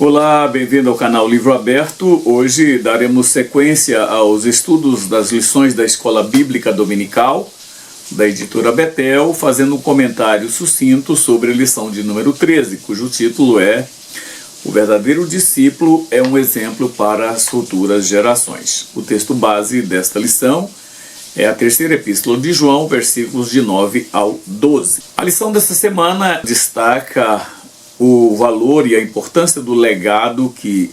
Olá, bem-vindo ao canal Livro Aberto. Hoje daremos sequência aos estudos das lições da Escola Bíblica Dominical, da editora Betel, fazendo um comentário sucinto sobre a lição de número 13, cujo título é O verdadeiro discípulo é um exemplo para as futuras gerações. O texto base desta lição é a terceira epístola de João, versículos de 9 ao 12. A lição desta semana destaca o valor e a importância do legado que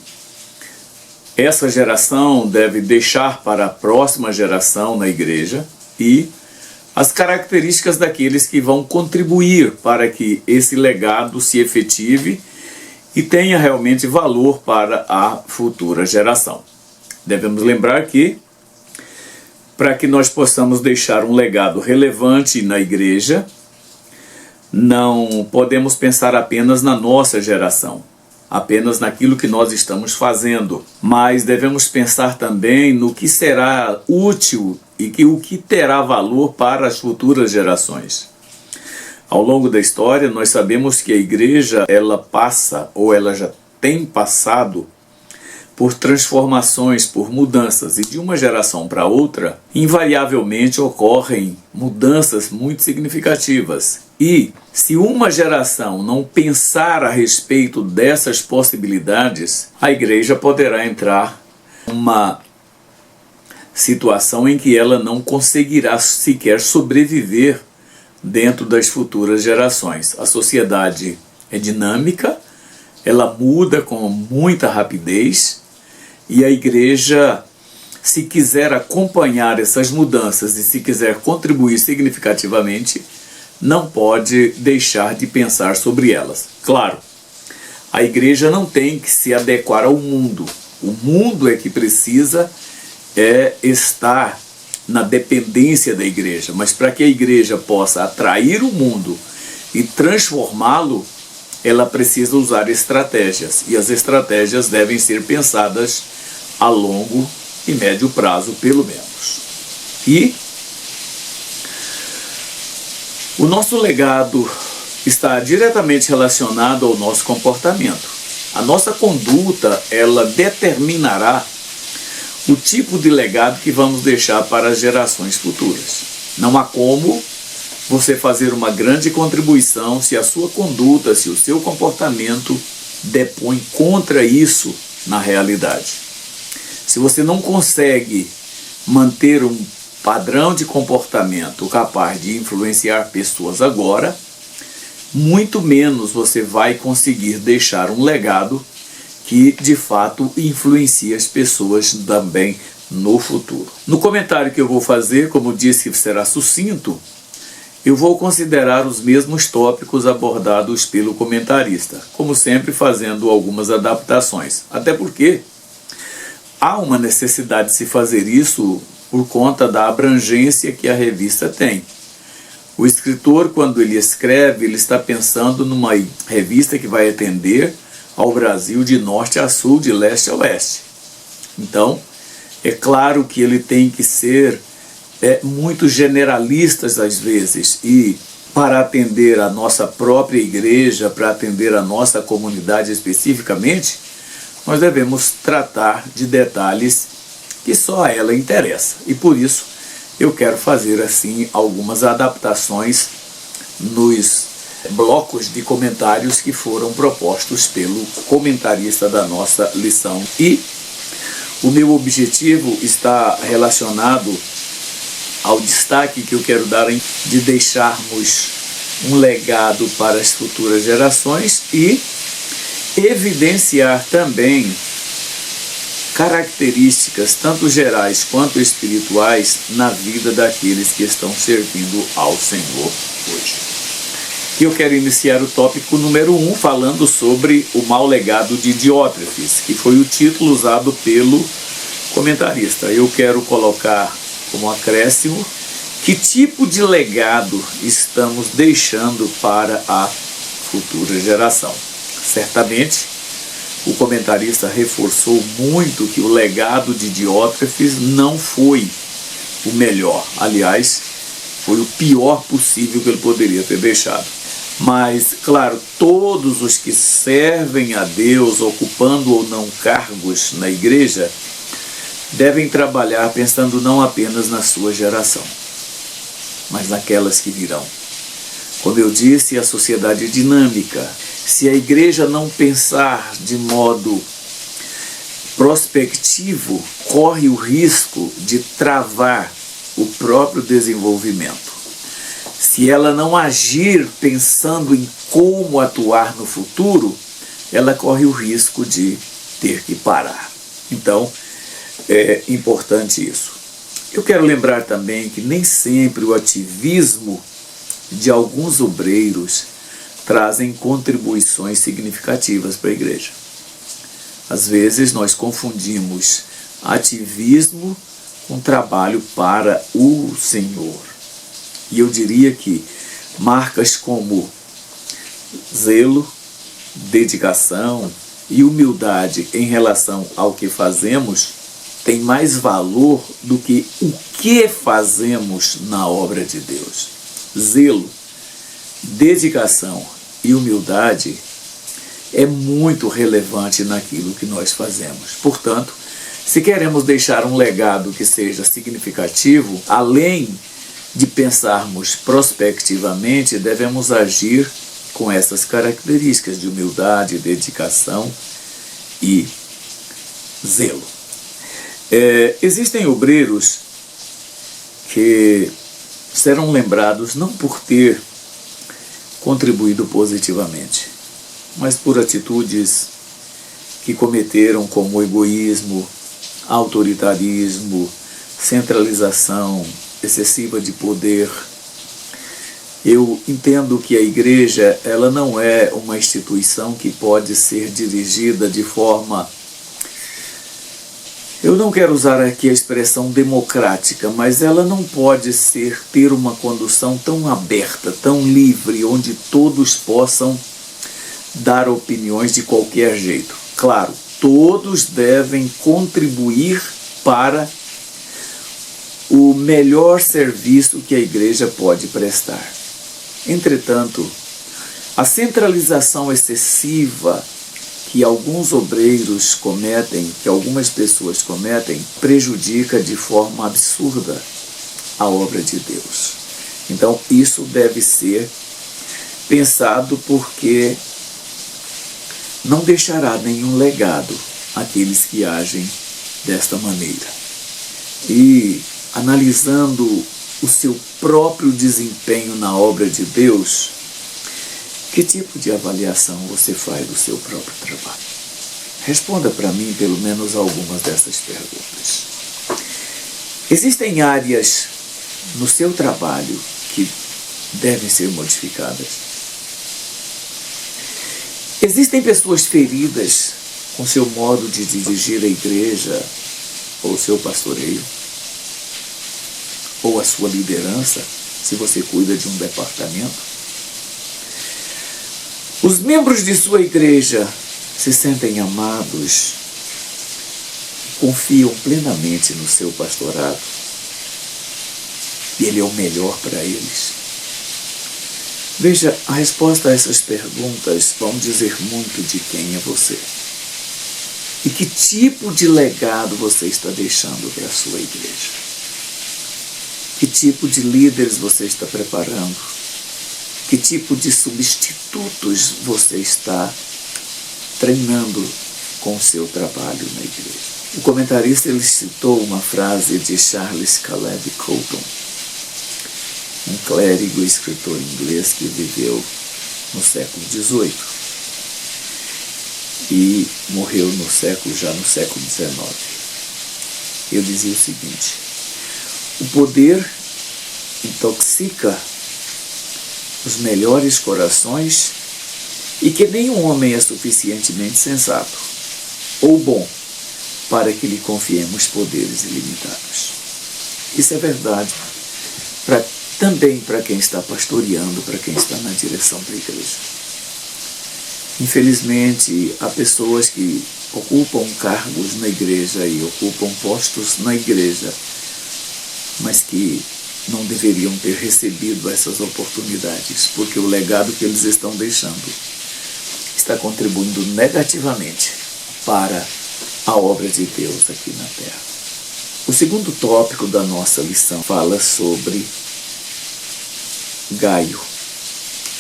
essa geração deve deixar para a próxima geração na igreja e as características daqueles que vão contribuir para que esse legado se efetive e tenha realmente valor para a futura geração. Devemos lembrar que, para que nós possamos deixar um legado relevante na igreja, não podemos pensar apenas na nossa geração, apenas naquilo que nós estamos fazendo, mas devemos pensar também no que será útil e o que terá valor para as futuras gerações. Ao longo da história, nós sabemos que a igreja, ela passa, ou ela já tem passado, por transformações, por mudanças, e de uma geração para outra, invariavelmente ocorrem mudanças muito significativas. E se uma geração não pensar a respeito dessas possibilidades, a igreja poderá entrar numa situação em que ela não conseguirá sequer sobreviver dentro das futuras gerações. A sociedade é dinâmica, ela muda com muita rapidez, e a igreja, se quiser acompanhar essas mudanças e se quiser contribuir significativamente, não pode deixar de pensar sobre elas. Claro, a igreja não tem que se adequar ao mundo. O mundo é que precisa estar na dependência da igreja. Mas para que a igreja possa atrair o mundo e transformá-lo, ela precisa usar estratégias. E as estratégias devem ser pensadas a longo e médio prazo, pelo menos. E o nosso legado está diretamente relacionado ao nosso comportamento. A nossa conduta, ela determinará o tipo de legado que vamos deixar para as gerações futuras. Não há como você fazer uma grande contribuição se a sua conduta, se o seu comportamento depõe contra isso na realidade. Se você não consegue manter um padrão de comportamento capaz de influenciar pessoas agora, muito menos você vai conseguir deixar um legado que de fato influencie as pessoas também no futuro. No comentário que eu vou fazer, como disse que será sucinto, eu vou considerar os mesmos tópicos abordados pelo comentarista, como sempre fazendo algumas adaptações, até porque há uma necessidade de se fazer isso por conta da abrangência que a revista tem. O escritor, quando ele escreve, ele está pensando numa revista que vai atender ao Brasil de norte a sul, de leste a oeste. Então, é claro que ele tem que ser muito generalista às vezes, e para atender a nossa própria igreja, para atender a nossa comunidade especificamente, nós devemos tratar de detalhes que só a ela interessa. E por isso eu quero fazer assim algumas adaptações nos blocos de comentários que foram propostos pelo comentarista da nossa lição. E o meu objetivo está relacionado ao destaque que eu quero dar de deixarmos um legado para as futuras gerações e evidenciar também características tanto gerais quanto espirituais na vida daqueles que estão servindo ao Senhor hoje. E eu quero iniciar o tópico número 1 falando sobre o mau legado de Diótrefes, que foi o título usado pelo comentarista. Eu quero colocar como acréscimo que tipo de legado estamos deixando para a futura geração. Certamente, o comentarista reforçou muito que o legado de Diótrefes não foi o melhor. Aliás, foi o pior possível que ele poderia ter deixado. Mas, claro, todos os que servem a Deus, ocupando ou não cargos na igreja, devem trabalhar pensando não apenas na sua geração, mas naquelas que virão. Como eu disse, a sociedade é dinâmica. Se a igreja não pensar de modo prospectivo, corre o risco de travar o próprio desenvolvimento. Se ela não agir pensando em como atuar no futuro, ela corre o risco de ter que parar. Então, é importante isso. Eu quero lembrar também que nem sempre o ativismo de alguns obreiros trazem contribuições significativas para a igreja. Às vezes nós confundimos ativismo com trabalho para o Senhor. E eu diria que marcas como zelo, dedicação e humildade em relação ao que fazemos têm mais valor do que o que fazemos na obra de Deus. Zelo, dedicação e humildade é muito relevante naquilo que nós fazemos. Portanto, se queremos deixar um legado que seja significativo, além de pensarmos prospectivamente, devemos agir com essas características de humildade, dedicação e zelo. Existem obreiros que serão lembrados não por ter contribuído positivamente, mas por atitudes que cometeram, como egoísmo, autoritarismo, centralização excessiva de poder. Eu entendo que a igreja, ela não é uma instituição que pode ser dirigida de forma, eu não quero usar aqui a expressão democrática, mas ela não pode ter uma condução tão aberta, tão livre, onde todos possam dar opiniões de qualquer jeito. Claro, todos devem contribuir para o melhor serviço que a igreja pode prestar. Entretanto, a centralização excessiva que alguns obreiros cometem, que algumas pessoas cometem, prejudica de forma absurda a obra de Deus. Então, isso deve ser pensado, porque não deixará nenhum legado àqueles que agem desta maneira. E analisando o seu próprio desempenho na obra de Deus, que tipo de avaliação você faz do seu próprio trabalho? Responda para mim pelo menos algumas dessas perguntas. Existem áreas no seu trabalho que devem ser modificadas? Existem pessoas feridas com seu modo de dirigir a igreja, ou seu pastoreio, ou a sua liderança, se você cuida de um departamento? Os membros de sua igreja se sentem amados, confiam plenamente no seu pastorado, e ele é o melhor para eles? Veja, a resposta a essas perguntas vão dizer muito de quem é você. E que tipo de legado você está deixando para a sua igreja? Que tipo de líderes você está preparando? Que tipo de substitutos você está treinando com o seu trabalho na igreja? O comentarista, ele citou uma frase de Charles Caleb Colton, um clérigo e escritor inglês que viveu no século XVIII e morreu já no século XIX. Ele dizia o seguinte: o poder intoxica os melhores corações, e que nenhum homem é suficientemente sensato ou bom para que lhe confiemos poderes ilimitados. Isso é verdade também para quem está pastoreando, para quem está na direção da igreja. Infelizmente, há pessoas que ocupam cargos na igreja e ocupam postos na igreja, mas que não deveriam ter recebido essas oportunidades, porque o legado que eles estão deixando está contribuindo negativamente para a obra de Deus aqui na Terra. O segundo tópico da nossa lição fala sobre Gaio,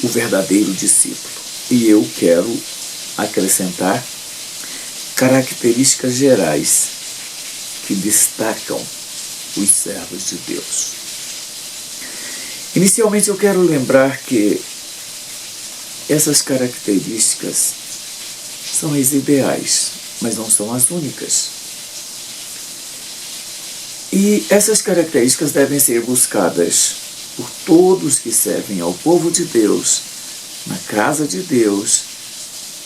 o verdadeiro discípulo. E eu quero acrescentar características gerais que destacam os servos de Deus. Inicialmente eu quero lembrar que essas características são as ideais, mas não são as únicas. E essas características devem ser buscadas por todos que servem ao povo de Deus, na casa de Deus,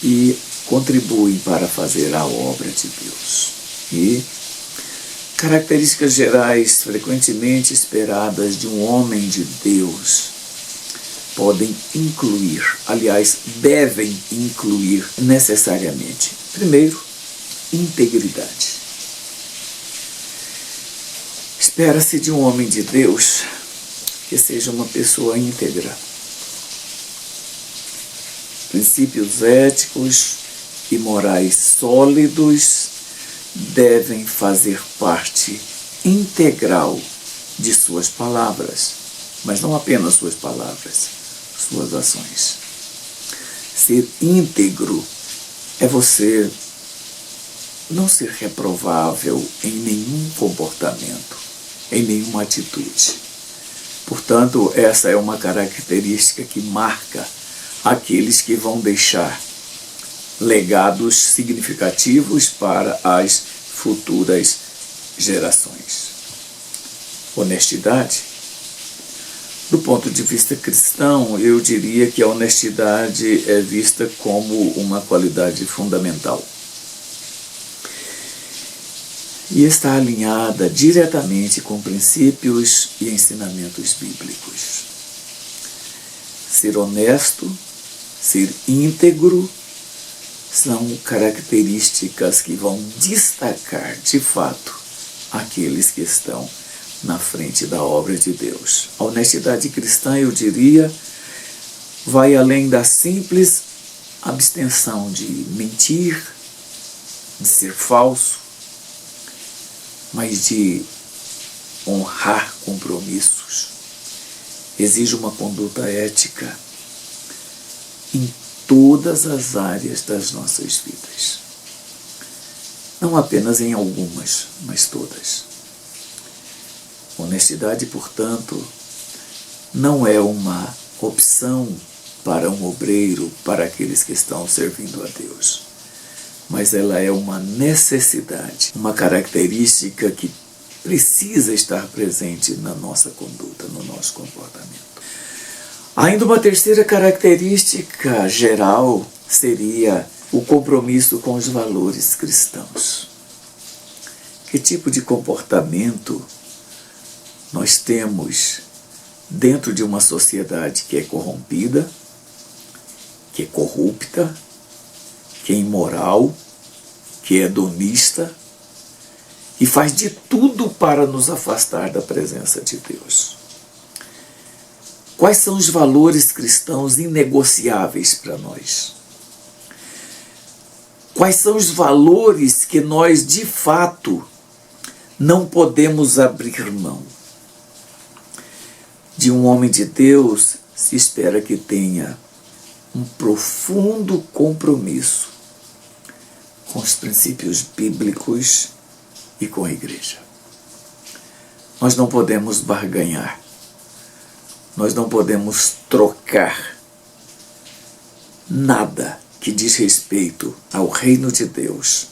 e contribuem para fazer a obra de Deus. E características gerais frequentemente esperadas de um homem de Deus podem incluir, aliás, devem incluir necessariamente. Primeiro, integridade. Espera-se de um homem de Deus que seja uma pessoa íntegra. Princípios éticos e morais sólidos devem fazer parte integral de suas palavras, mas não apenas suas palavras, suas ações. Ser íntegro é você não ser reprovável em nenhum comportamento, em nenhuma atitude. Portanto, essa é uma característica que marca aqueles que vão deixar legados significativos para as futuras gerações. Honestidade. Do ponto de vista cristão, eu diria que a honestidade é vista como uma qualidade fundamental e está alinhada diretamente com princípios e ensinamentos bíblicos. Ser honesto, ser íntegro, são características que vão destacar, de fato, aqueles que estão na frente da obra de Deus. A honestidade cristã, eu diria, vai além da simples abstenção de mentir, de ser falso, mas de honrar compromissos. Exige uma conduta ética em todas as áreas das nossas vidas. Não apenas em algumas, mas todas. Honestidade, portanto, não é uma opção para um obreiro, para aqueles que estão servindo a Deus, mas ela é uma necessidade, uma característica que precisa estar presente na nossa conduta, no nosso comportamento. Ainda uma terceira característica geral seria o compromisso com os valores cristãos. Que tipo de comportamento nós temos dentro de uma sociedade que é corrompida, que é corrupta, que é imoral, que é hedonista e faz de tudo para nos afastar da presença de Deus? Quais são os valores cristãos inegociáveis para nós? Quais são os valores que nós, de fato, não podemos abrir mão? De um homem de Deus se espera que tenha um profundo compromisso com os princípios bíblicos e com a igreja. Nós não podemos barganhar. Nós não podemos trocar nada que diz respeito ao reino de Deus,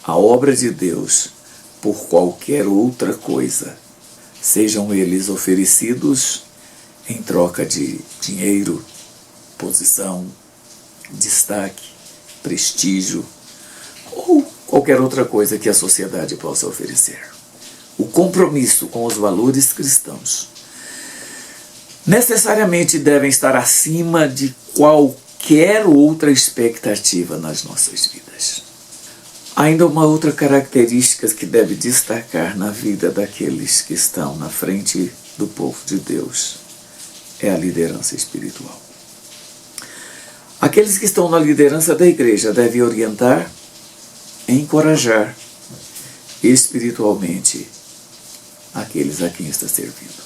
à obra de Deus, por qualquer outra coisa, sejam eles oferecidos em troca de dinheiro, posição, destaque, prestígio ou qualquer outra coisa que a sociedade possa oferecer. O compromisso com os valores cristãos necessariamente devem estar acima de qualquer outra expectativa nas nossas vidas. Ainda uma outra característica que deve destacar na vida daqueles que estão na frente do povo de Deus é a liderança espiritual. Aqueles que estão na liderança da igreja devem orientar, encorajar espiritualmente aqueles a quem está servindo.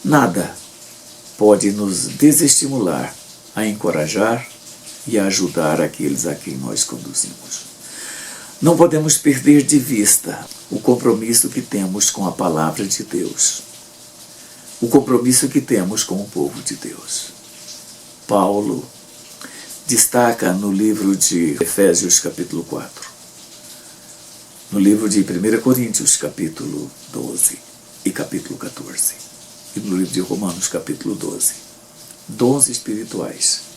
Nada pode nos desestimular a encorajar e a ajudar aqueles a quem nós conduzimos. Não podemos perder de vista o compromisso que temos com a palavra de Deus, o compromisso que temos com o povo de Deus. Paulo destaca no livro de Efésios capítulo 4, no livro de 1 Coríntios capítulo 12 e capítulo 14, e no livro de Romanos capítulo 12, dons espirituais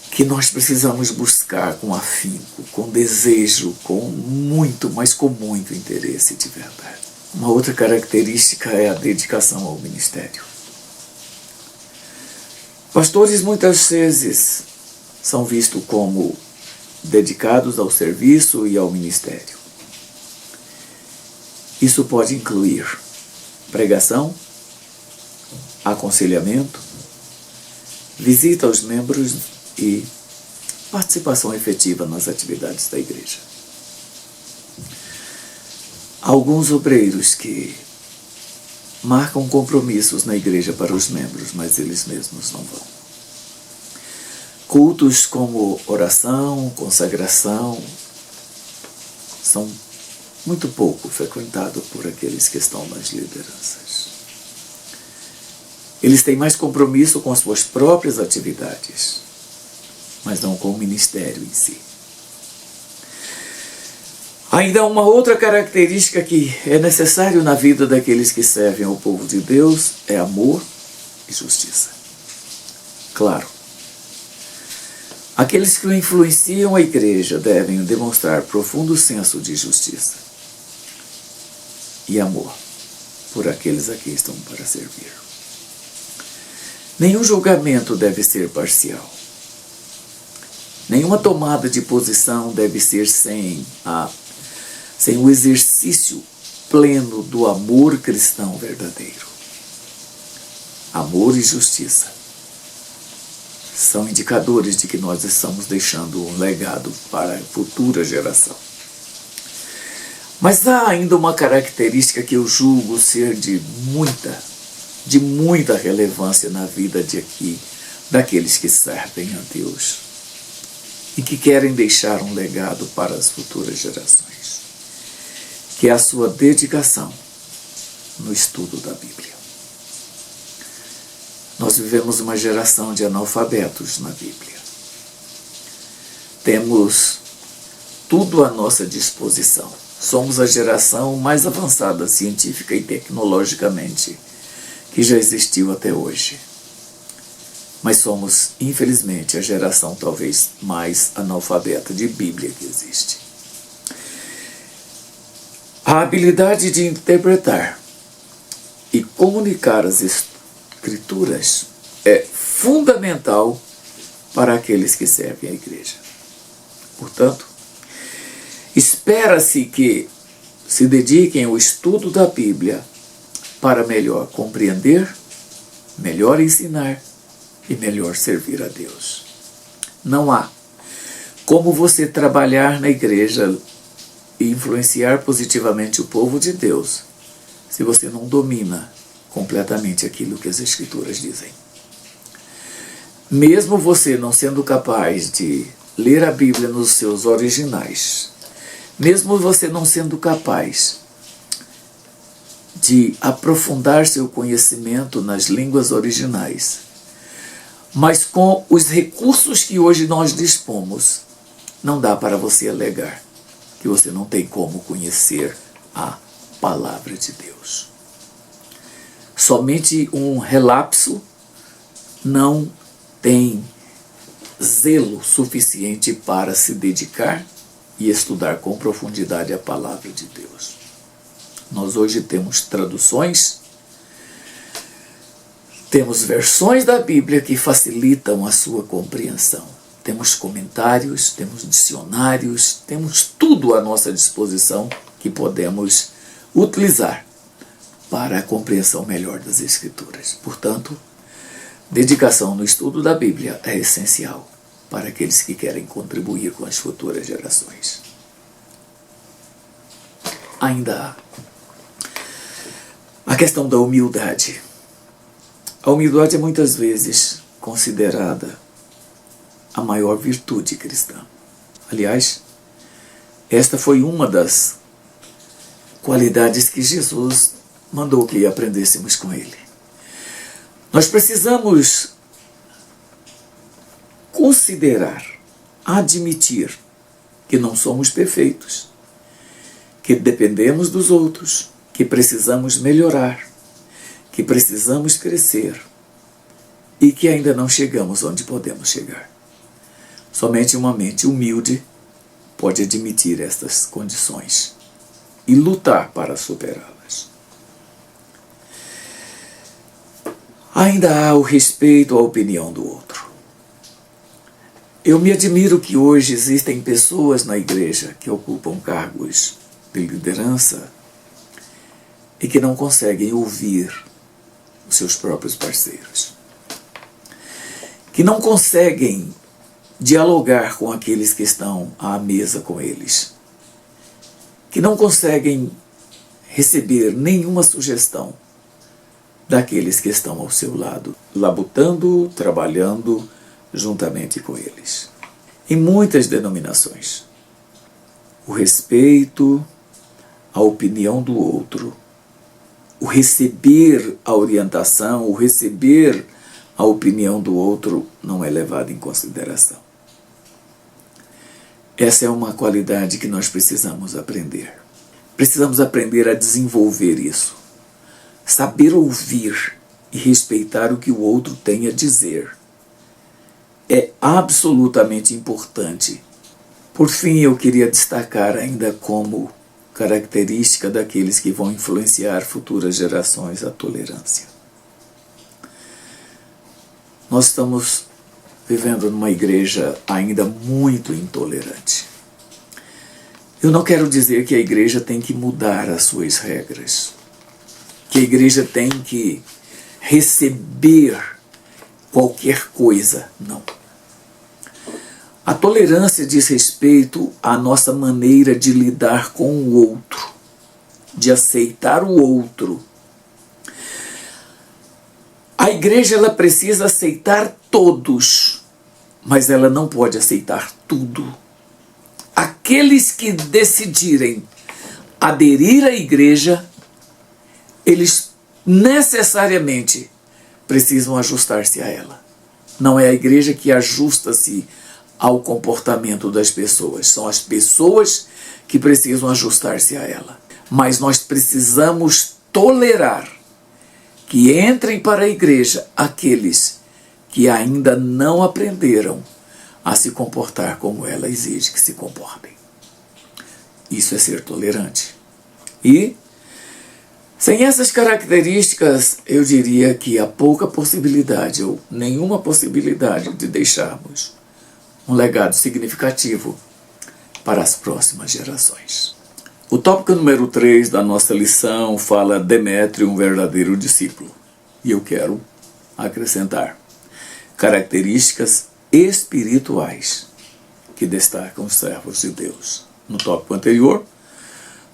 que nós precisamos buscar com afinco, com desejo, com muito, mas com muito interesse de verdade. Uma outra característica é a dedicação ao ministério. Pastores muitas vezes são vistos como dedicados ao serviço e ao ministério. Isso pode incluir pregação, aconselhamento, visita aos membros e participação efetiva nas atividades da igreja. Alguns obreiros que marcam compromissos na igreja para os membros, mas eles mesmos não vão. Cultos como oração, consagração, são muito pouco frequentados por aqueles que estão nas lideranças. Eles têm mais compromisso com as suas próprias atividades, mas não com o ministério em si. Ainda há uma outra característica que é necessário na vida daqueles que servem ao povo de Deus, é amor e justiça. Claro, aqueles que influenciam a igreja devem demonstrar profundo senso de justiça e amor por aqueles a quem estão para servir. Nenhum julgamento deve ser parcial. Nenhuma tomada de posição deve ser sem o exercício pleno do amor cristão verdadeiro. Amor e justiça são indicadores de que nós estamos deixando um legado para a futura geração. Mas há ainda uma característica que eu julgo ser de muita relevância na vida daqueles que servem a Deus e que querem deixar um legado para as futuras gerações, que é a sua dedicação no estudo da Bíblia. Nós vivemos uma geração de analfabetos na Bíblia. Temos tudo à nossa disposição. Somos a geração mais avançada científica e tecnologicamente que já existiu até hoje. Mas somos, infelizmente, a geração talvez mais analfabeta de Bíblia que existe. A habilidade de interpretar e comunicar as Escrituras é fundamental para aqueles que servem a igreja. Portanto, espera-se que se dediquem ao estudo da Bíblia para melhor compreender, melhor ensinar e melhor servir a Deus. Não há como você trabalhar na igreja e influenciar positivamente o povo de Deus se você não domina completamente aquilo que as Escrituras dizem. Mesmo você não sendo capaz de ler a Bíblia nos seus originais, mesmo você não sendo capaz de aprofundar seu conhecimento nas línguas originais, mas com os recursos que hoje nós dispomos, não dá para você alegar que você não tem como conhecer a palavra de Deus. Somente um relapso não tem zelo suficiente para se dedicar e estudar com profundidade a palavra de Deus. Nós hoje temos traduções, temos versões da Bíblia que facilitam a sua compreensão. Temos comentários, temos dicionários, temos tudo à nossa disposição que podemos utilizar para a compreensão melhor das Escrituras. Portanto, dedicação no estudo da Bíblia é essencial para aqueles que querem contribuir com as futuras gerações. Ainda há a questão da humildade. A humildade é muitas vezes considerada a maior virtude cristã. Aliás, esta foi uma das qualidades que Jesus mandou que aprendêssemos com ele. Nós precisamos considerar, admitir que não somos perfeitos, que dependemos dos outros, que precisamos melhorar, que precisamos crescer e que ainda não chegamos onde podemos chegar. Somente uma mente humilde pode admitir estas condições e lutar para superá-las. Ainda há o respeito à opinião do outro. Eu me admiro que hoje existem pessoas na igreja que ocupam cargos de liderança e que não conseguem ouvir os seus próprios parceiros, que não conseguem dialogar com aqueles que estão à mesa com eles, que não conseguem receber nenhuma sugestão daqueles que estão ao seu lado, labutando, trabalhando juntamente com eles. Em muitas denominações, o respeito à opinião do outro, o receber a orientação, o receber a opinião do outro não é levado em consideração. Essa é uma qualidade que nós precisamos aprender. Precisamos aprender a desenvolver isso. Saber ouvir e respeitar o que o outro tem a dizer é absolutamente importante. Por fim, eu queria destacar ainda como característica daqueles que vão influenciar futuras gerações a tolerância. Nós estamos vivendo numa igreja ainda muito intolerante. Eu não quero dizer que a igreja tem que mudar as suas regras, que a igreja tem que receber qualquer coisa, não. A tolerância diz respeito à nossa maneira de lidar com o outro, de aceitar o outro. A igreja ela precisa aceitar todos, mas ela não pode aceitar tudo. Aqueles que decidirem aderir à igreja, eles necessariamente precisam ajustar-se a ela. Não é a igreja que ajusta-se ao comportamento das pessoas, são as pessoas que precisam ajustar-se a ela. Mas nós precisamos tolerar que entrem para a igreja aqueles que ainda não aprenderam a se comportar como ela exige que se comportem. Isso é ser tolerante. E, sem essas características, eu diria que há pouca possibilidade, ou nenhuma possibilidade de deixarmos um legado significativo para as próximas gerações. O tópico número 3 da nossa lição fala Demétrio, um verdadeiro discípulo. E eu quero acrescentar características espirituais que destacam os servos de Deus. No tópico anterior,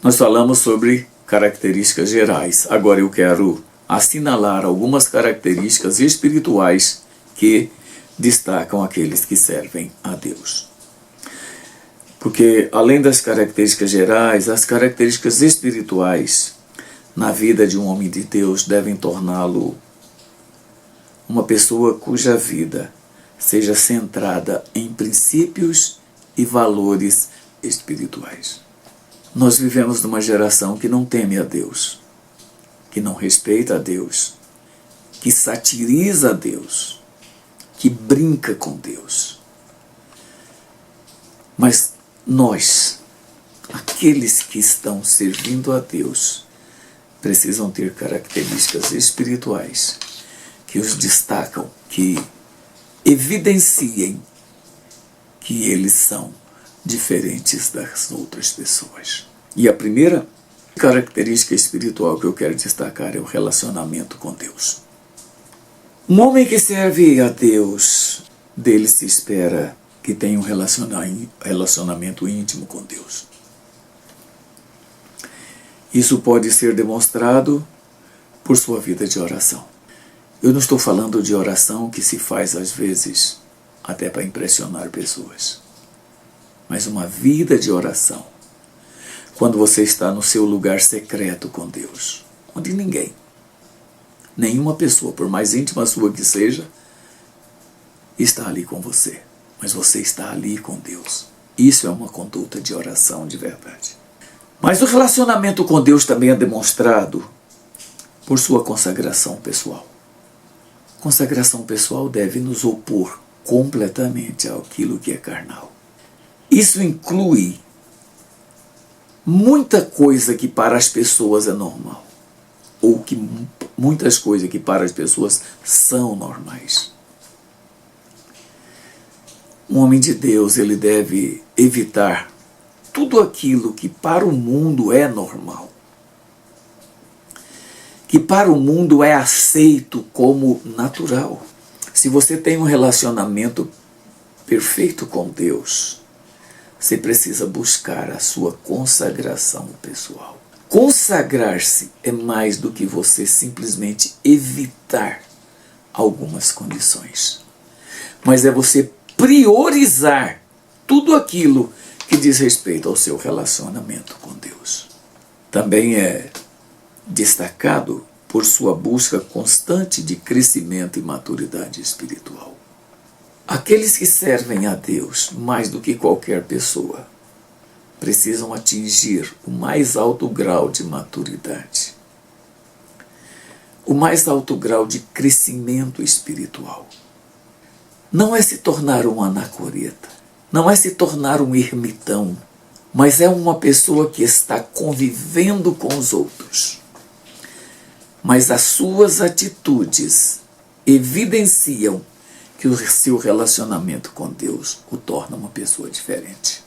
nós falamos sobre características gerais. Agora eu quero assinalar algumas características espirituais que destacam aqueles que servem a Deus. Porque, além das características gerais, as características espirituais na vida de um homem de Deus devem torná-lo uma pessoa cuja vida seja centrada em princípios e valores espirituais. Nós vivemos numa geração que não teme a Deus, que não respeita a Deus, que satiriza a Deus, que brinca com Deus. Mas nós, aqueles que estão servindo a Deus, precisam ter características espirituais que os destacam, que evidenciem que eles são diferentes das outras pessoas. E a primeira característica espiritual que eu quero destacar é o relacionamento com Deus. Um homem que serve a Deus, dele se espera que tenha um relacionamento íntimo com Deus. Isso pode ser demonstrado por sua vida de oração. Eu não estou falando de oração que se faz às vezes até para impressionar pessoas, mas uma vida de oração, quando você está no seu lugar secreto com Deus, onde nenhuma pessoa, por mais íntima sua que seja, está ali com você, mas você está ali com Deus. Isso é uma conduta de oração de verdade. Mas o relacionamento com Deus também é demonstrado por sua consagração pessoal. Consagração pessoal deve nos opor completamente àquilo que é carnal. Isso inclui muita coisa que para as pessoas é normal, ou que muitas coisas que para as pessoas são normais. Um homem de Deus, ele deve evitar tudo aquilo que para o mundo é normal, que para o mundo é aceito como natural. Se você tem um relacionamento perfeito com Deus, você precisa buscar a sua consagração pessoal. Consagrar-se é mais do que você simplesmente evitar algumas condições, mas é você priorizar tudo aquilo que diz respeito ao seu relacionamento com Deus. Também é destacado por sua busca constante de crescimento e maturidade espiritual. Aqueles que servem a Deus mais do que qualquer pessoa precisam atingir o mais alto grau de maturidade, o mais alto grau de crescimento espiritual. Não é se tornar um anacoreta, não é se tornar um ermitão, mas é uma pessoa que está convivendo com os outros. Mas as suas atitudes evidenciam que o seu relacionamento com Deus o torna uma pessoa diferente.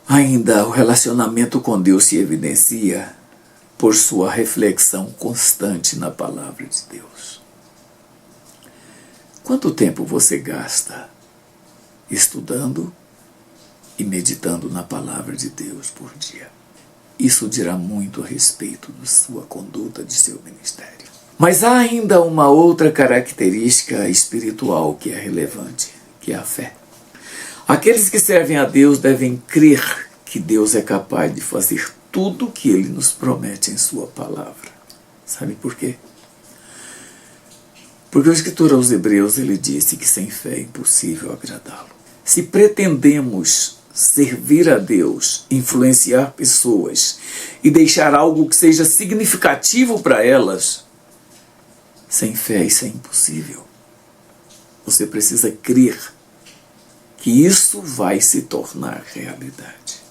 Ainda o relacionamento com Deus se evidencia por sua reflexão constante na palavra de Deus. Quanto tempo você gasta estudando e meditando na palavra de Deus por dia? Isso dirá muito a respeito de sua conduta, de seu ministério. Mas há ainda uma outra característica espiritual que é relevante, que é a fé. Aqueles que servem a Deus devem crer que Deus é capaz de fazer tudo o que Ele nos promete em sua palavra. Sabe por quê? Porque o escritor aos Hebreus, ele disse que sem fé é impossível agradá-lo. Se pretendemos servir a Deus, influenciar pessoas e deixar algo que seja significativo para elas, sem fé isso é impossível. Você precisa crer que isso vai se tornar realidade.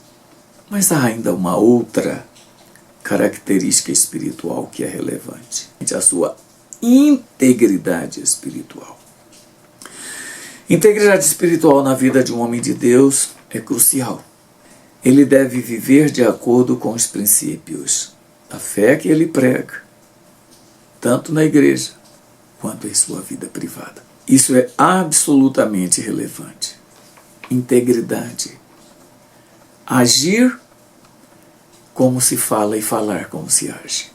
Mas há ainda uma outra característica espiritual que é relevante, a sua integridade espiritual. Integridade espiritual na vida de um homem de Deus é crucial. Ele deve viver de acordo com os princípios da fé que ele prega, tanto na igreja quanto em sua vida privada. Isso é absolutamente relevante. Integridade. Agir como se fala e falar como se age.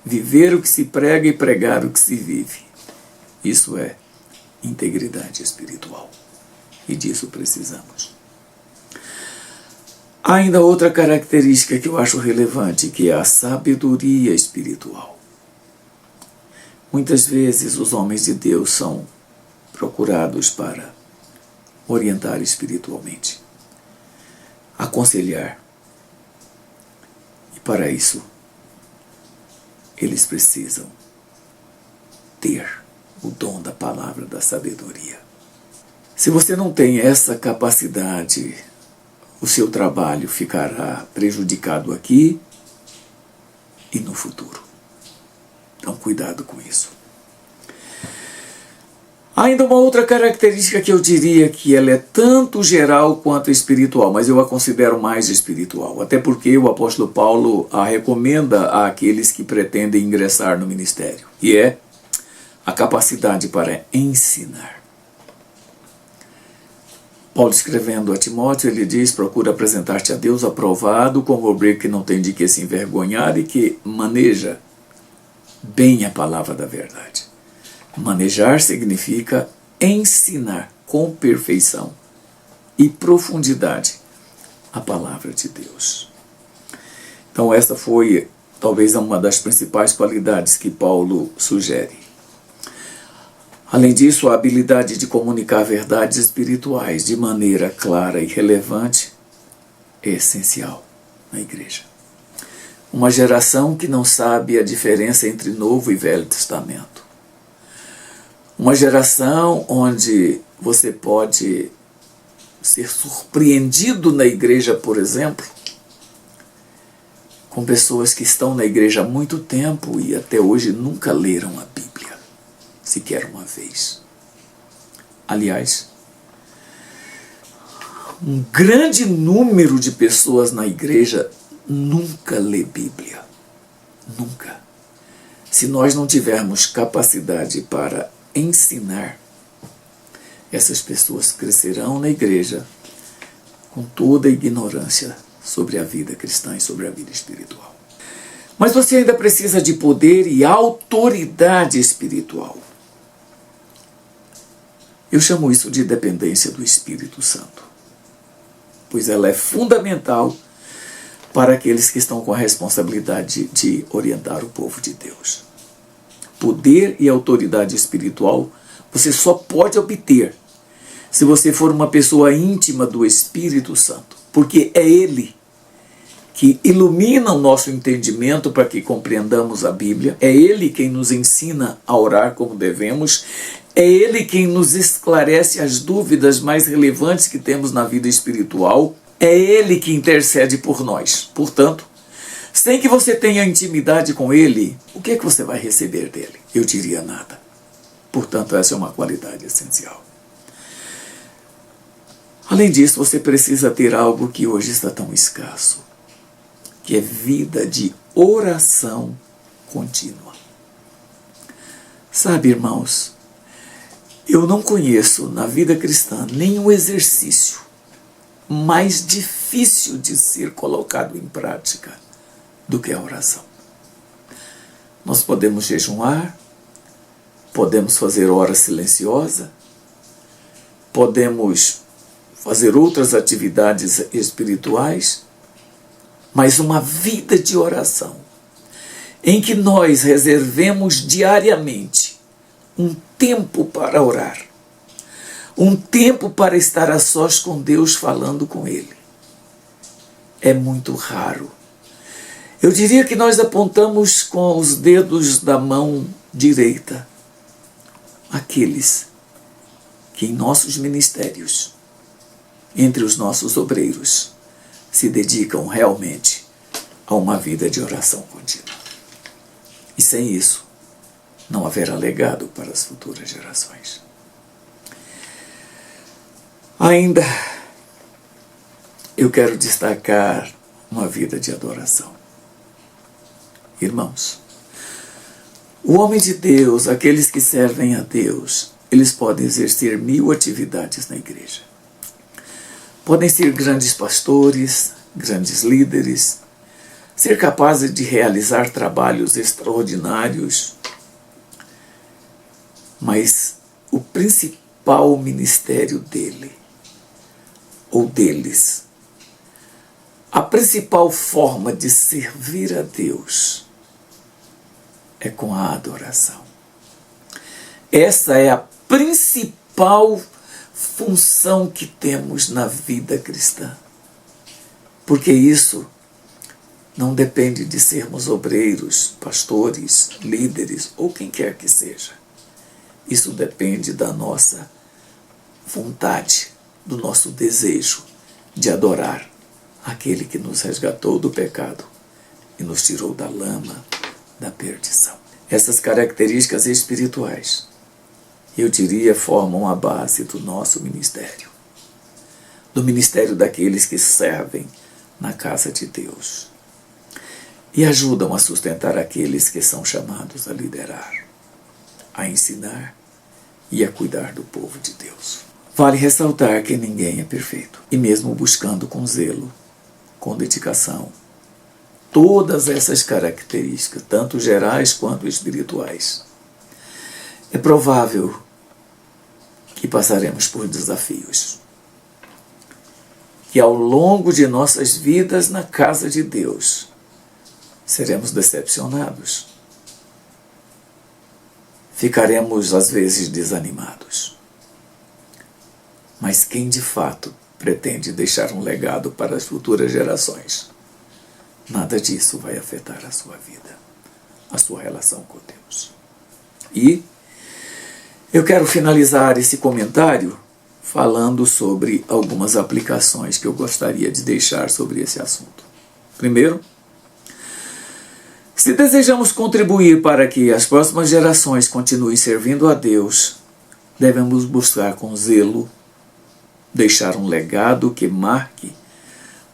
Viver o que se prega e pregar o que se vive. Isso é integridade espiritual. E disso precisamos. Há ainda outra característica que eu acho relevante, que é a sabedoria espiritual. Muitas vezes os homens de Deus são procurados para orientar espiritualmente, aconselhar. E para isso, eles precisam ter o dom da palavra da sabedoria. Se você não tem essa capacidade, o seu trabalho ficará prejudicado aqui e no futuro. Então, cuidado com isso. Há ainda uma outra característica que eu diria que ela é tanto geral quanto espiritual, mas eu a considero mais espiritual, até porque o apóstolo Paulo a recomenda àqueles que pretendem ingressar no ministério, e é a capacidade para ensinar. Paulo, escrevendo a Timóteo, ele diz: procura apresentar-te a Deus aprovado, como obreiro que não tem de que se envergonhar e que maneja bem a palavra da verdade. Manejar significa ensinar com perfeição e profundidade a palavra de Deus. Então essa foi talvez uma das principais qualidades que Paulo sugere. Além disso, a habilidade de comunicar verdades espirituais de maneira clara e relevante é essencial na igreja. Uma geração que não sabe a diferença entre Novo e Velho Testamento. Uma geração onde você pode ser surpreendido na igreja, por exemplo, com pessoas que estão na igreja há muito tempo e até hoje nunca leram a Bíblia, sequer uma vez. Aliás, um grande número de pessoas na igreja nunca lê Bíblia. Nunca. Se nós não tivermos capacidade para ensinar, essas pessoas crescerão na igreja com toda a ignorância sobre a vida cristã e sobre a vida espiritual. Mas você ainda precisa de poder e autoridade espiritual. Eu chamo isso de dependência do Espírito Santo, pois ela é fundamental para aqueles que estão com a responsabilidade de orientar o povo de Deus. Poder e autoridade espiritual você só pode obter se você for uma pessoa íntima do Espírito Santo, porque é Ele que ilumina o nosso entendimento para que compreendamos a Bíblia, é Ele quem nos ensina a orar como devemos, é Ele quem nos esclarece as dúvidas mais relevantes que temos na vida espiritual, é Ele que intercede por nós. Portanto, sem que você tenha intimidade com Ele, o que é que você vai receber dele? Eu diria nada. Portanto, essa é uma qualidade essencial. Além disso, você precisa ter algo que hoje está tão escasso, que é vida de oração contínua. Sabe, irmãos, eu não conheço na vida cristã nenhum exercício mais difícil de ser colocado em prática do que a oração. Nós podemos jejuar, podemos fazer hora silenciosa, podemos fazer outras atividades espirituais, mas uma vida de oração, em que nós reservemos diariamente um tempo para orar, um tempo para estar a sós com Deus falando com Ele, é muito raro. Eu diria que nós apontamos com os dedos da mão direita aqueles que em nossos ministérios, entre os nossos obreiros, se dedicam realmente a uma vida de oração contínua. E sem isso, não haverá legado para as futuras gerações. Ainda, eu quero destacar uma vida de adoração. Irmãos, o homem de Deus, aqueles que servem a Deus, eles podem exercer 1000 atividades na igreja. Podem ser grandes pastores, grandes líderes, ser capazes de realizar trabalhos extraordinários, mas o principal ministério dele, ou deles, a principal forma de servir a Deus é com a adoração. Essa é a principal função que temos na vida cristã. Porque isso não depende de sermos obreiros, pastores, líderes ou quem quer que seja. Isso depende da nossa vontade, do nosso desejo de adorar aquele que nos resgatou do pecado e nos tirou da lama da perdição. Essas características espirituais eu diria, formam a base do nosso ministério, do ministério daqueles que servem na casa de Deus e ajudam a sustentar aqueles que são chamados a liderar, a ensinar e a cuidar do povo de Deus. Vale ressaltar que ninguém é perfeito, e mesmo buscando com zelo, com dedicação, todas essas características, tanto gerais quanto espirituais, é provável que passaremos por desafios, que ao longo de nossas vidas na casa de Deus, seremos decepcionados, ficaremos às vezes desanimados. Mas quem de fato pretende deixar um legado para as futuras gerações, nada disso vai afetar a sua vida, a sua relação com Deus. E eu quero finalizar esse comentário falando sobre algumas aplicações que eu gostaria de deixar sobre esse assunto. Primeiro, se desejamos contribuir para que as próximas gerações continuem servindo a Deus, devemos buscar com zelo deixar um legado que marque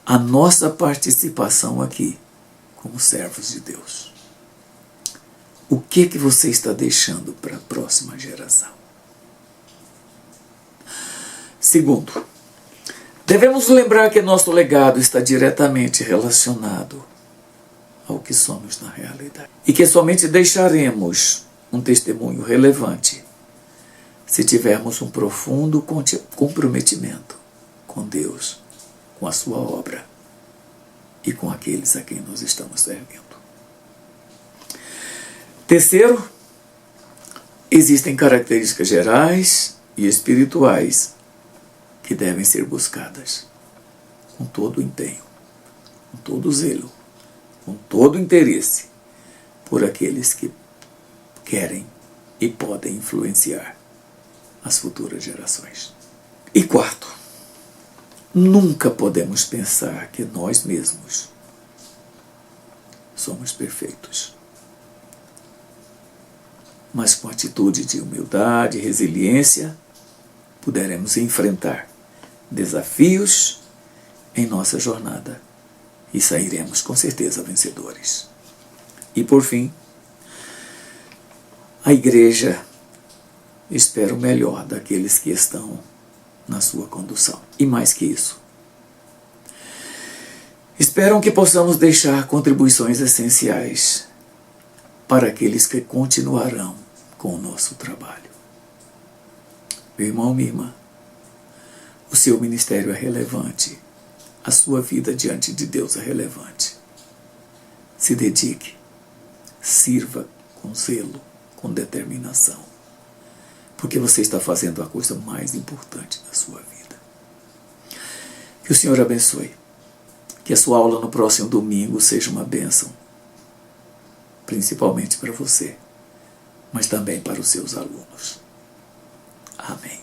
a nossa participação aqui como servos de Deus. O que você está deixando para a próxima geração? Segundo, devemos lembrar que nosso legado está diretamente relacionado ao que somos na realidade. E que somente deixaremos um testemunho relevante se tivermos um profundo comprometimento com Deus, com a sua obra e com aqueles a quem nós estamos servindo. Terceiro, existem características gerais e espirituais que devem ser buscadas com todo o empenho, com todo o zelo, com todo o interesse por aqueles que querem e podem influenciar as futuras gerações. E quarto, nunca podemos pensar que nós mesmos somos perfeitos. Mas com atitude de humildade e resiliência, poderemos enfrentar desafios em nossa jornada e sairemos com certeza vencedores. E por fim, a igreja espera o melhor daqueles que estão na sua condução. E mais que isso, esperam que possamos deixar contribuições essenciais para aqueles que continuarão com o nosso trabalho. Meu irmão, minha irmã, o seu ministério é relevante, a sua vida diante de Deus é relevante. Se dedique, sirva com zelo, com determinação, porque você está fazendo a coisa mais importante da sua vida. Que o Senhor abençoe, que a sua aula no próximo domingo seja uma bênção, principalmente para você, mas também para os seus alunos. Amém.